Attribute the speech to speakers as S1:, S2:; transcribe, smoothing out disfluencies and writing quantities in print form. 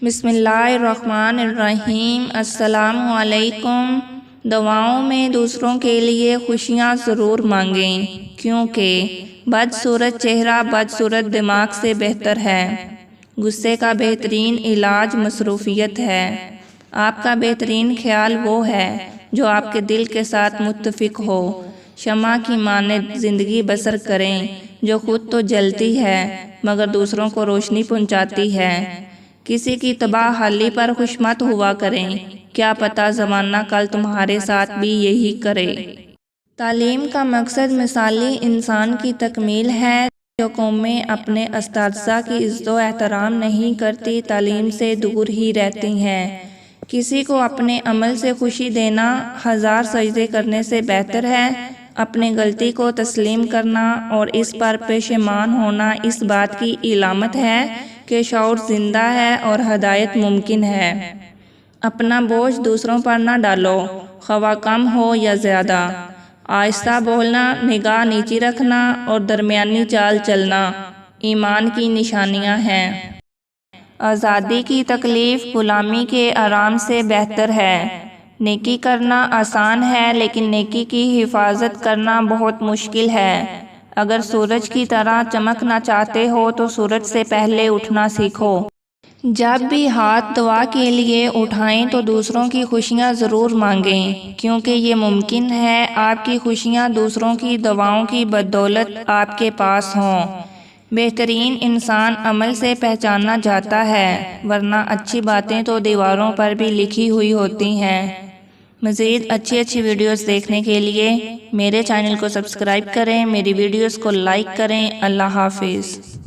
S1: بسم اللہ الرحمن الرحیم۔ السلام علیکم۔ دعاؤں میں دوسروں کے لیے خوشیاں ضرور مانگیں، کیونکہ بدصورت چہرہ بدصورت دماغ سے بہتر ہے۔ غصے کا بہترین علاج مصروفیت ہے۔ آپ کا بہترین خیال وہ ہے جو آپ کے دل کے ساتھ متفق ہو۔ شمع کی مانند زندگی بسر کریں جو خود تو جلتی ہے مگر دوسروں کو روشنی پہنچاتی ہے۔ کسی کی تباہ حالی پر خوش مت ہوا کریں، کیا پتہ زمانہ کل تمہارے ساتھ بھی یہی کرے۔ تعلیم کا مقصد مثالی انسان کی تکمیل ہے۔ جو قومیں اپنے اساتذہ کی عزت و احترام نہیں کرتی تعلیم سے دور ہی رہتی ہیں۔ کسی کو اپنے عمل سے خوشی دینا 1000 سجدے کرنے سے بہتر ہے۔ اپنی غلطی کو تسلیم کرنا اور اس پر پشیمان ہونا اس بات کی علامت ہے کہ شعور زندہ ہے اور ہدایت ممکن ہے۔ اپنا بوجھ دوسروں پر نہ ڈالو، خواہ کم ہو یا زیادہ۔ آہستہ بولنا، نگاہ نیچی رکھنا اور درمیانی چال چلنا ایمان کی نشانیاں ہیں۔ آزادی کی تکلیف غلامی کے آرام سے بہتر ہے۔ نیکی کرنا آسان ہے لیکن نیکی کی حفاظت کرنا بہت مشکل ہے۔ اگر سورج کی طرح چمکنا چاہتے ہو تو سورج سے پہلے اٹھنا سیکھو۔ جب بھی ہاتھ دعا کے لیے اٹھائیں تو دوسروں کی خوشیاں ضرور مانگیں، کیونکہ یہ ممکن ہے آپ کی خوشیاں دوسروں کی دعاؤں کی بدولت آپ کے پاس ہوں۔ بہترین انسان عمل سے پہچانا جاتا ہے، ورنہ اچھی باتیں تو دیواروں پر بھی لکھی ہوئی ہوتی ہیں۔ مزید اچھی ویڈیوز دیکھنے کے لیے میرے چینل کو سبسکرائب کریں، میری ویڈیوز کو لائک کریں۔ اللہ حافظ۔